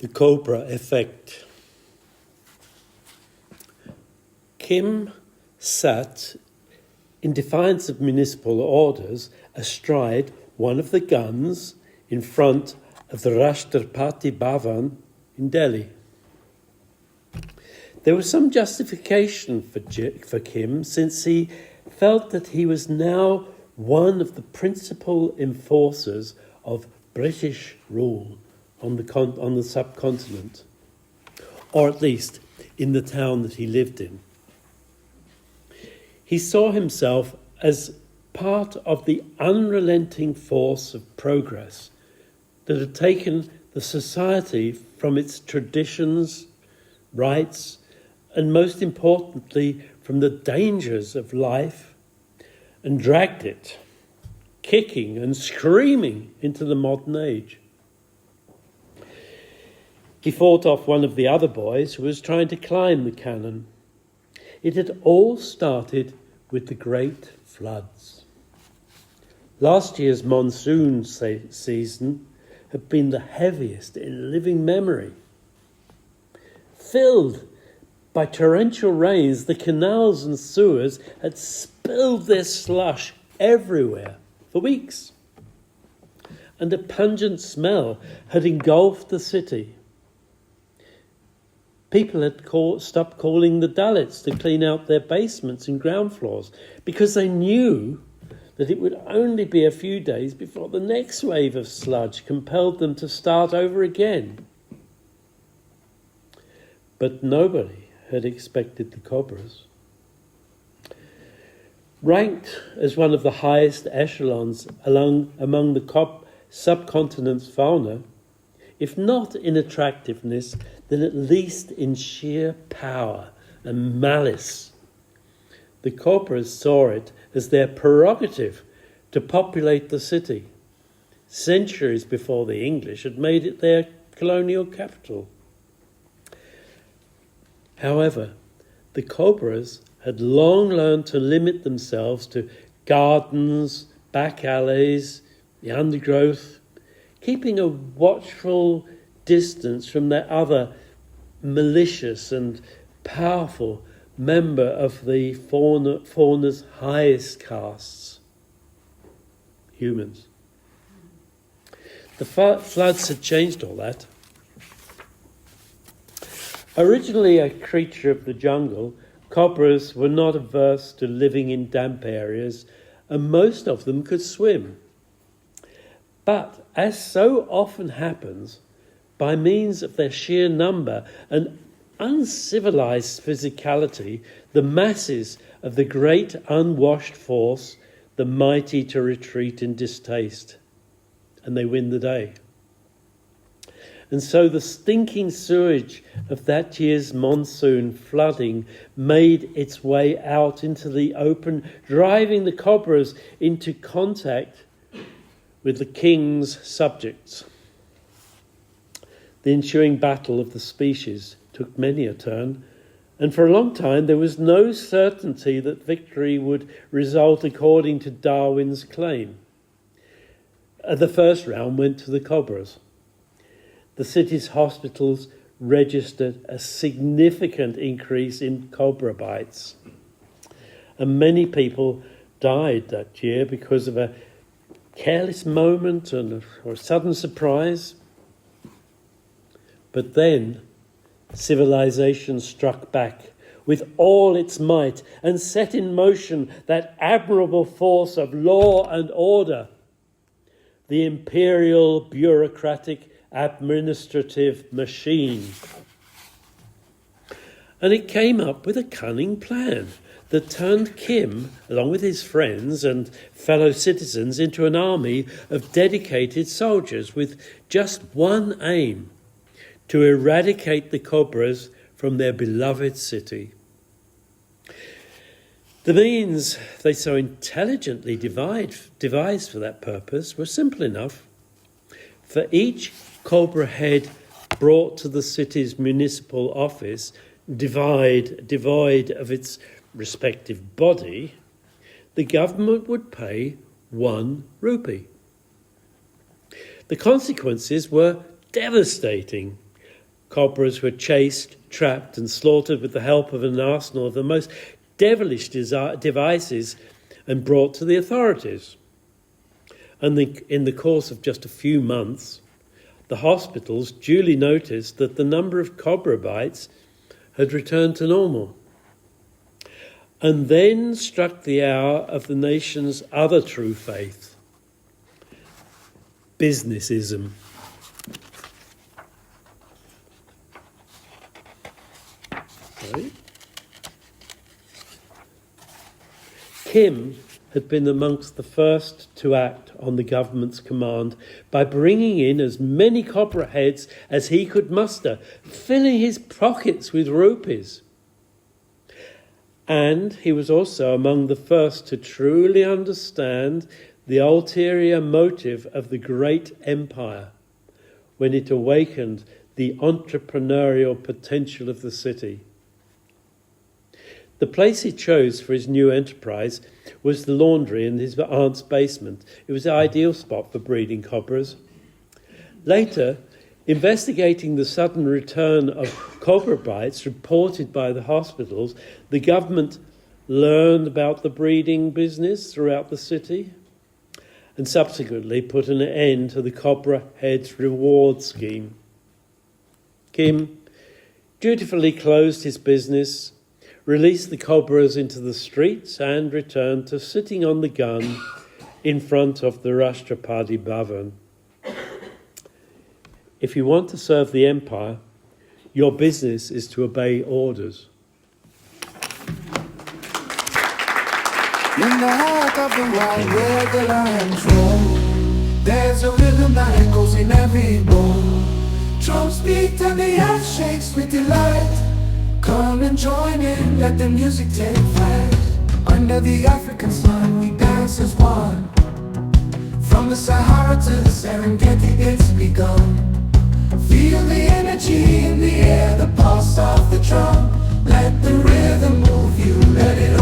The Cobra Effect. Kim sat, in defiance of municipal orders, astride one of the guns in front of the Rashtrapati Bhavan in Delhi. There was some justification for Kim, since he felt that he was now one of the principal enforcers of British rule on the subcontinent, or at least in the town that he lived in. He saw himself as part of the unrelenting force of progress that had taken the society from its traditions, rights, and most importantly, from the dangers of life, and dragged it, kicking and screaming, into the modern age. He fought off one of the other boys who was trying to climb the cannon. It had all started with the great floods. Last year's monsoon season had been the heaviest in living memory. Filled by torrential rains, the canals and sewers had spilled their slush everywhere for weeks, and a pungent smell had engulfed the city. People had stopped calling the Dalits to clean out their basements and ground floors because they knew that it would only be a few days before the next wave of sludge compelled them to start over again. But nobody had expected the Cobras. Ranked as one of the highest echelons among the subcontinent's fauna, if not in attractiveness, then at least in sheer power and malice, the Cobras saw it as their prerogative to populate the city, centuries before the English had made it their colonial capital. However, the Cobras had long learned to limit themselves to gardens, back alleys, the undergrowth, keeping a watchful distance from their other malicious and powerful member of the fauna's highest castes, humans. The floods had changed all that. Originally a creature of the jungle, cobras were not averse to living in damp areas, and most of them could swim. But, as so often happens, by means of their sheer number and uncivilized physicality, the masses of the great unwashed force the mighty to retreat in distaste, and they win the day. And so the stinking sewage of that year's monsoon flooding made its way out into the open, driving the cobras into contact with the king's subjects. The ensuing battle of the species took many a turn, and for a long time there was no certainty that victory would result according to Darwin's claim. The first round went to the cobras. The city's hospitals registered a significant increase in cobra bites, and many people died that year because of a careless moment or a sudden surprise. But then civilization struck back with all its might and set in motion that admirable force of law and order, the imperial bureaucratic administrative machine. And it came up with a cunning plan that turned Kim, along with his friends and fellow citizens, into an army of dedicated soldiers with just one aim: to eradicate the cobras from their beloved city. The means they so intelligently devised for that purpose were simple enough. For each cobra head brought to the city's municipal office, devoid of its respective body, the government would pay 1 rupee. The consequences were devastating. Cobras were chased, trapped, and slaughtered with the help of an arsenal of the most devilish devices and brought to the authorities. And in the course of just a few months, the hospitals duly noticed that the number of cobra bites had returned to normal. And then struck the hour of the nation's other true faith, businessism. Sorry. Kim had been amongst the first to act on the government's command by bringing in as many cobra heads as he could muster, filling his pockets with rupees. And he was also among the first to truly understand the ulterior motive of the great empire when it awakened the entrepreneurial potential of the city. The place he chose for his new enterprise was the laundry in his aunt's basement. It was the ideal spot for breeding cobras. Later, investigating the sudden return of cobra bites reported by the hospitals, the government learned about the breeding business throughout the city and subsequently put an end to the Cobra Heads reward scheme. Kim dutifully closed his business, released the cobras into the streets and returned to sitting on the gun in front of the Rashtrapati Bhavan. If you want to serve the empire, your business is to obey orders. In the heart of the wild where the lions roam, there's a rhythm that echoes in every bone. Drums beat and the earth shakes with delight. Come and join in, let the music take flight. Under the African sun we dance as one. From the Sahara to the Serengeti it's begun. Feel the energy in the air, the pulse of the drum. Let the rhythm move you, let it